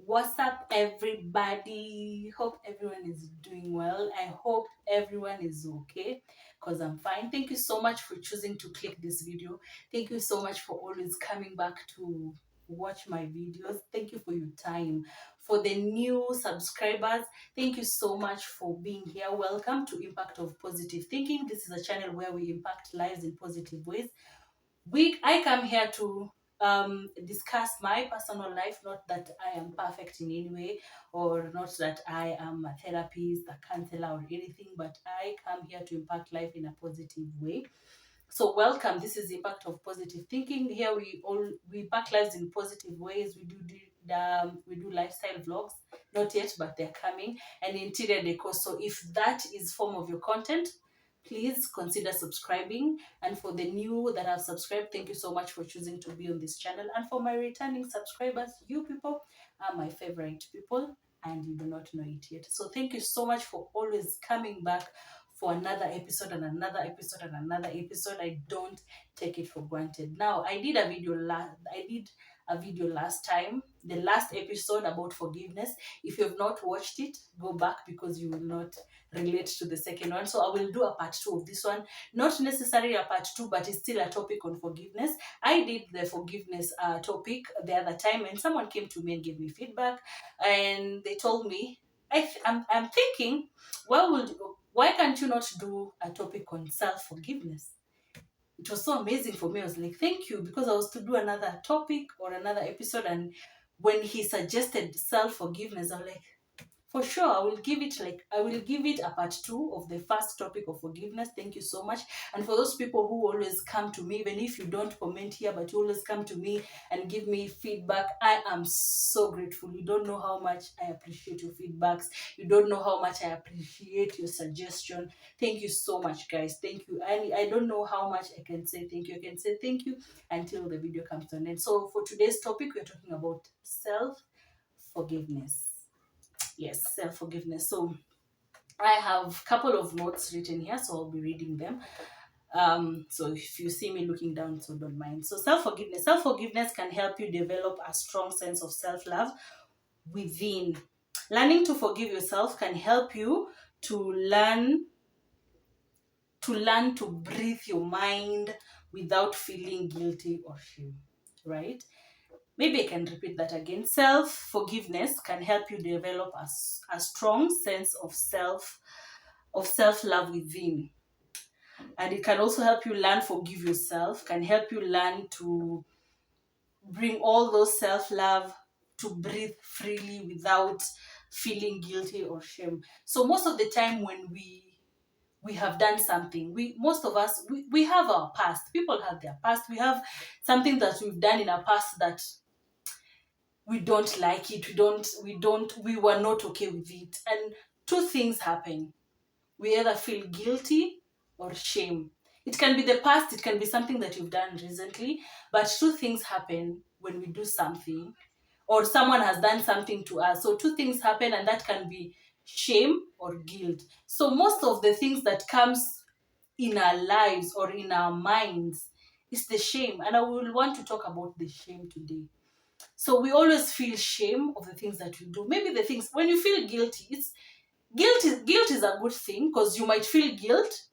What's up, everybody? Hope everyone is doing well. I hope everyone is okay because I'm fine. Thank you so much for choosing to click this video. Thank you so much for always coming back to watch my videos. Thank you for your time. For the new subscribers, thank you so much for being here. Welcome to Impact of Positive Thinking. This is a channel where we impact lives in positive ways. I come here to discuss my personal life, not that I am perfect in any way, or not that I am a therapist, a counselor, or anything, but I come here to impact life in a positive way. So welcome. This is Impact of Positive Thinking. Here we impact lives in positive ways. We do lifestyle vlogs, not yet, but they're coming, and interior decor. So if that is form of your content, please consider subscribing. And for the new that have subscribed, thank you so much for choosing to be on this channel. And for my returning subscribers, you people are my favorite people, and you do not know it yet. So thank you so much for always coming back for another episode and another episode and another episode. I don't take it for granted. Now, I did a video last time, the last episode about forgiveness. If you have not watched it, go back because you will not relate to the second one. So I will do a part 2 of this one. Not necessarily a part 2, but it's still a topic on forgiveness. I did the forgiveness topic the other time, and someone came to me and gave me feedback, and they told me, I'm thinking, why can't you not do a topic on self-forgiveness? It was so amazing for me. I was like, thank you, because I was to do another topic or another episode. And when he suggested self-forgiveness, I was like, for sure, I will give it a part 2 of the first topic of forgiveness. Thank you so much. And for those people who always come to me, even if you don't comment here, but you always come to me and give me feedback, I am so grateful. You don't know how much I appreciate your feedbacks. You don't know how much I appreciate your suggestion. Thank you so much, guys. Thank you. I don't know how much I can say thank you. I can say thank you until the video comes to an end. So for today's topic, we're talking about self-forgiveness. Yes, self-forgiveness. So I have a couple of notes written here, so I'll be reading them. So if you see me looking down, so don't mind. So self-forgiveness can help you develop a strong sense of self-love within. Learning to forgive yourself can help you to learn to breathe your mind without feeling guilty or shame, right? Maybe I can repeat that again. Self-forgiveness can help you develop a strong sense of self-love within. And it can also help you learn forgive yourself, can help you learn to bring all those self-love, to breathe freely without feeling guilty or shame. So most of the time when we have done something, most of us we have our past. People have their past. We have something that we've done in our past that we don't like it, we were not okay with it, and two things happen. We either feel guilty or shame. It can be the past, it can be something that you've done recently, but two things happen when we do something or someone has done something to us. So two things happen, and that can be shame or guilt. So most of the things that comes in our lives or in our minds is the shame, and I will want to talk about the shame today. So we always feel shame of the things that we do. Maybe the things when you feel guilty, guilt is a good thing because you might feel guilt,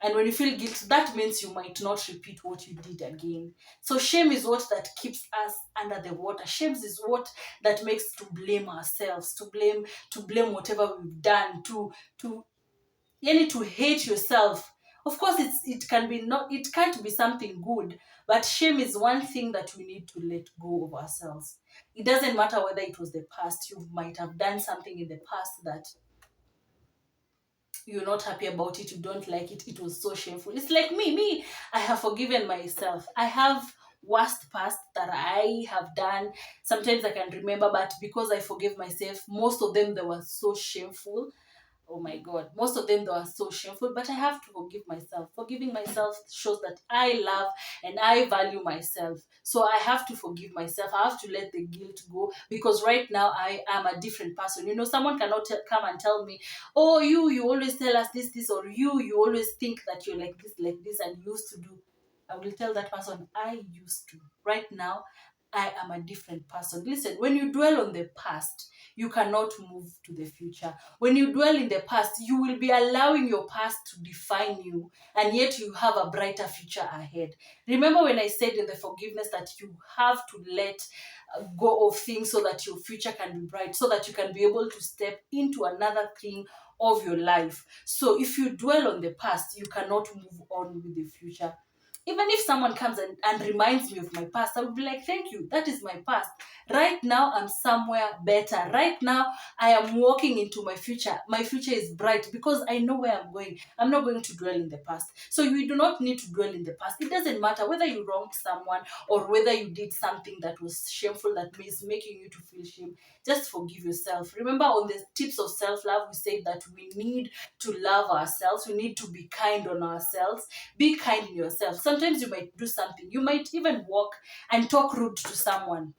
and when you feel guilt, that means you might not repeat what you did again. So shame is what that keeps us under the water. Shame is what that makes to blame ourselves, to blame whatever we've done, to you need to hate yourself. Of course, it can't be something good, but shame is one thing that we need to let go of ourselves. It doesn't matter whether it was the past. You might have done something in the past that you're not happy about it, you don't like it, it was so shameful. It's like me, I have forgiven myself. I have worst past that I have done. Sometimes I can remember, but because I forgave myself, most of them, they were so shameful. Oh my God, most of them, they are so shameful, but I have to forgive myself. Forgiving myself shows that I love and I value myself. So I have to forgive myself. I have to let the guilt go, because right now I am a different person. Someone cannot come and tell me, oh, you always tell us this, or you always think that you're like this, and you used to do. I will tell that person, I used to. Right now, I am a different person. Listen, when you dwell on the past, you cannot move to the future. When you dwell in the past, you will be allowing your past to define you, and yet you have a brighter future ahead. Remember when I said in the forgiveness that you have to let go of things so that your future can be bright, so that you can be able to step into another thing of your life. So if you dwell on the past, you cannot move on with the future. Even if someone comes and reminds me of my past, I would be like, thank you, that is my past. Right now, I'm somewhere better. Right now, I am walking into my future. My future is bright because I know where I'm going. I'm not going to dwell in the past. So you do not need to dwell in the past. It doesn't matter whether you wronged someone or whether you did something that was shameful, that is making you to feel shame. Just forgive yourself. Remember, on the tips of self-love, we said that we need to love ourselves. We need to be kind on ourselves. Be kind in yourself. Sometimes you might do something. You might even walk and talk rude to someone,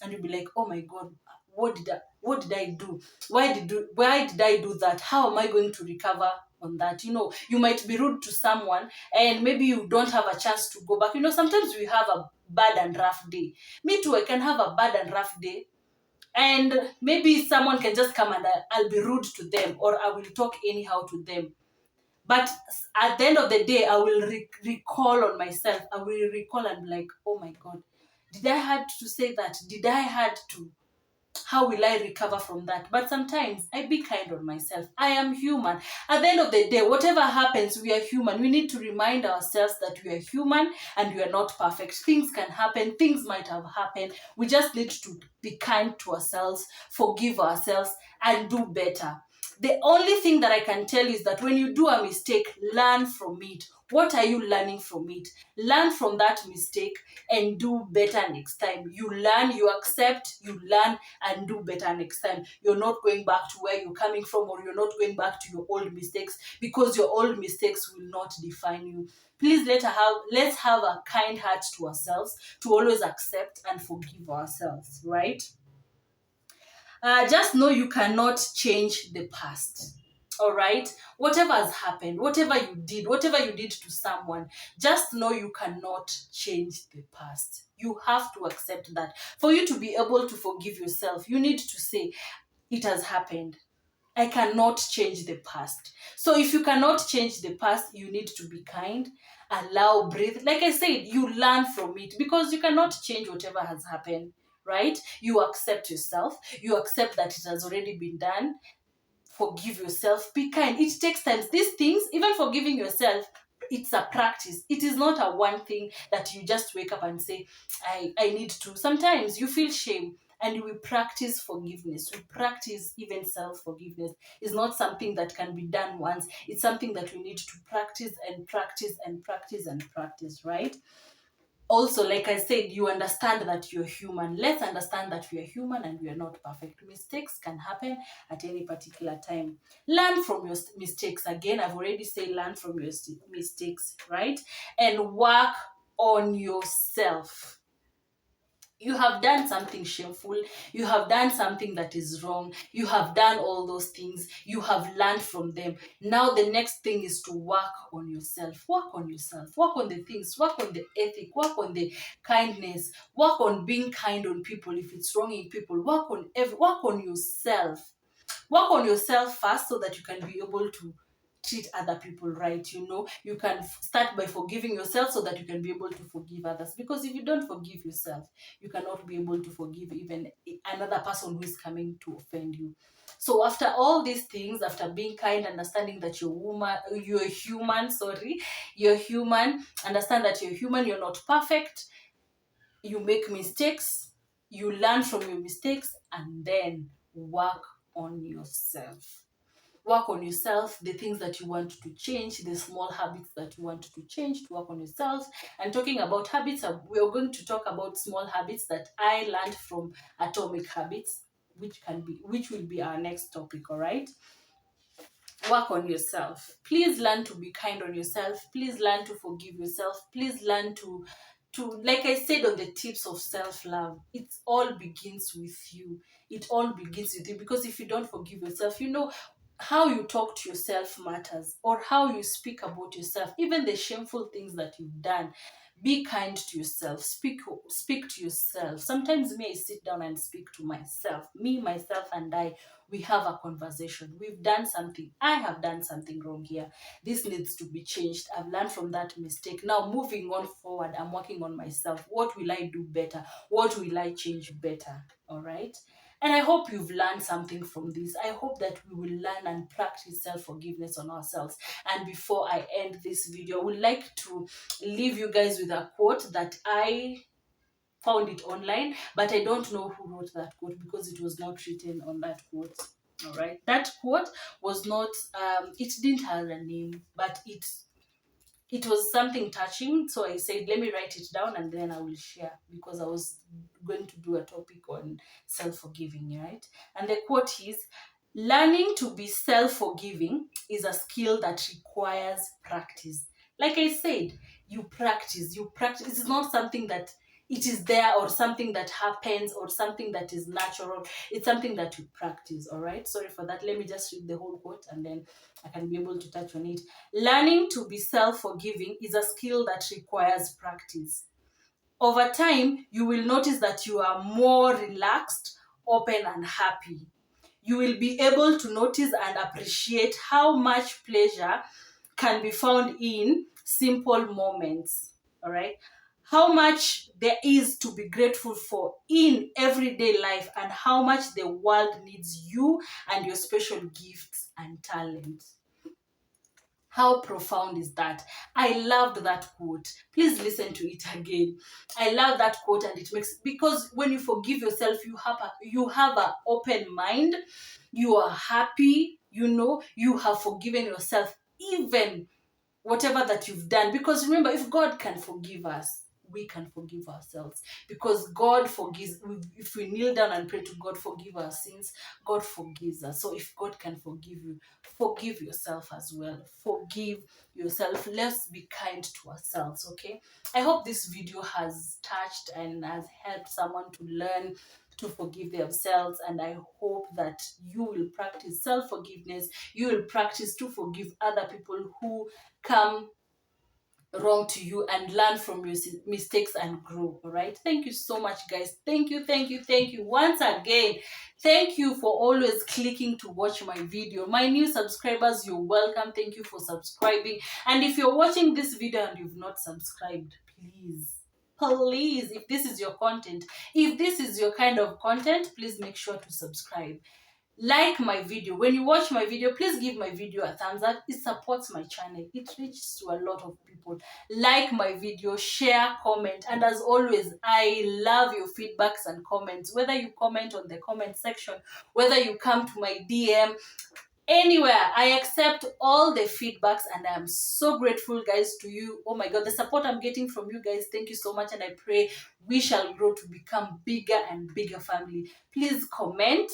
and you'll be like, oh my God, what did I do? Why did I do that? How am I going to recover on that? You might be rude to someone, and maybe you don't have a chance to go back. Sometimes we have a bad and rough day. Me too, I can have a bad and rough day, and maybe someone can just come and I'll be rude to them, or I will talk anyhow to them. But at the end of the day, I will recall on myself. I will recall and be like, oh my God, did I had to say that? Did I had to? How will I recover from that? But sometimes I be kind on myself. I am human. At the end of the day, whatever happens, we are human. We need to remind ourselves that we are human and we are not perfect. Things can happen. Things might have happened. We just need to be kind to ourselves, forgive ourselves, and do better. The only thing that I can tell you is that when you do a mistake, learn from it. What are you learning from it? Learn from that mistake and do better next time. You learn, you accept, you learn, and do better next time. You're not going back to where you're coming from, or you're not going back to your old mistakes, because your old mistakes will not define you. Please let's have a kind heart to ourselves, to always accept and forgive ourselves, right? Just know you cannot change the past. All right, whatever has happened, whatever you did to someone, just know you cannot change the past. You have to accept that. For you to be able to forgive yourself, you need to say, it has happened. I cannot change the past. So if you cannot change the past, you need to be kind, allow, breathe. Like I said, you learn from it, because you cannot change whatever has happened, right? You accept yourself, you accept that it has already been done. Forgive yourself, be kind. It takes time. These things, even forgiving yourself, it's a practice. It is not a one thing that you just wake up and say, I need to. Sometimes you feel shame, and we practice forgiveness. We practice even self-forgiveness. It's not something that can be done once. It's something that we need to practice and practice and practice and practice, right? Also, like I said, you understand that you're human. Let's understand that we are human and we are not perfect. Mistakes can happen at any particular time. Learn from your mistakes. Again, I've already said learn from your mistakes, right? And work on yourself. You have done something shameful, you have done something that is wrong, you have done all those things, you have learned from them. Now the next thing is to work on yourself. Work on yourself, work on the things, work on the ethic, work on the kindness, work on being kind on people. If it's wronging people, work on yourself. Work on yourself first, so that you can be able to treat other people right. You can start by forgiving yourself, so that you can be able to forgive others, because if you don't forgive yourself, you cannot be able to forgive even another person who is coming to offend you. So after all these things, after being kind, understanding that you're human, you're human, understand that you're human, you're not perfect, you make mistakes, you learn from your mistakes, and then work on yourself. Work on yourself, the things that you want to change, the small habits that you want to change, to work on yourself. And talking about habits, we're going to talk about small habits that I learned from Atomic Habits, which will be our next topic, all right? Work on yourself. Please learn to be kind on yourself. Please learn to forgive yourself. Please learn to like I said on the tips of self-love, it all begins with you. It all begins with you, because if you don't forgive yourself, how you talk to yourself matters, or how you speak about yourself, even the shameful things that you've done. Be kind to yourself. Speak to yourself. Sometimes me, I sit down and speak to myself. Me, myself, and I, we have a conversation. We've done something. I have done something wrong here. This needs to be changed. I've learned from that mistake. Now, moving on forward, I'm working on myself. What will I do better? What will I change better? All right. And I hope you've learned something from this. I hope that we will learn and practice self-forgiveness on ourselves. And before I end this video, I would like to leave you guys with a quote that I found it online, but I don't know who wrote that quote because it was not written on that quote. All right. That quote was not, it didn't have a name, but it was something touching. So I said, let me write it down and then I will share, because I was going to do a topic on self-forgiving, right? And the quote is, learning to be self-forgiving is a skill that requires practice. Like I said, you practice. It's not something that it is there or something that happens or something that is natural. It's something that you practice, all right? Sorry for that. Let me just read the whole quote and then I can be able to touch on it. Learning to be self-forgiving is a skill that requires practice. Over time, you will notice that you are more relaxed, open, and happy. You will be able to notice and appreciate how much pleasure can be found in simple moments. All right. How much there is to be grateful for in everyday life, and how much the world needs you and your special gifts and talents. How profound is that? I loved that quote. Please listen to it again. I love that quote, and it makes, because when you forgive yourself, you have an open mind. You are happy. You have forgiven yourself, even whatever that you've done. Because remember, if God can forgive us, we can forgive ourselves, because God forgives. If we kneel down and pray to God, forgive our sins, God forgives us. So if God can forgive you, forgive yourself as well. Forgive yourself. Let's be kind to ourselves, okay? I hope this video has touched and has helped someone to learn to forgive themselves, and I hope that you will practice self-forgiveness. You will practice to forgive other people who come wrong to you, and learn from your mistakes and grow. All right. Thank you so much, guys. Thank you once again. Thank you for always clicking to watch my video. My new subscribers, you're welcome. Thank you for subscribing. And if you're watching this video and you've not subscribed, please, if this is your content, if this is your kind of content, please make sure to subscribe. Like my video. When you watch my video, please give my video a thumbs up. It supports my channel. It reaches to a lot of people. Like my video, share, comment, and as always, I love your feedbacks and comments. Whether you comment on the comment section, whether you come to my DM, anywhere, I accept all the feedbacks, and I am so grateful, guys, to you. Oh my God, the support I'm getting from you guys, thank you so much, and I pray we shall grow to become bigger and bigger family. Please comment,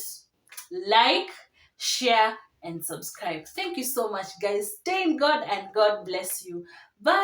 like, share, and subscribe. Thank you so much, guys. Stay in God, and God bless you.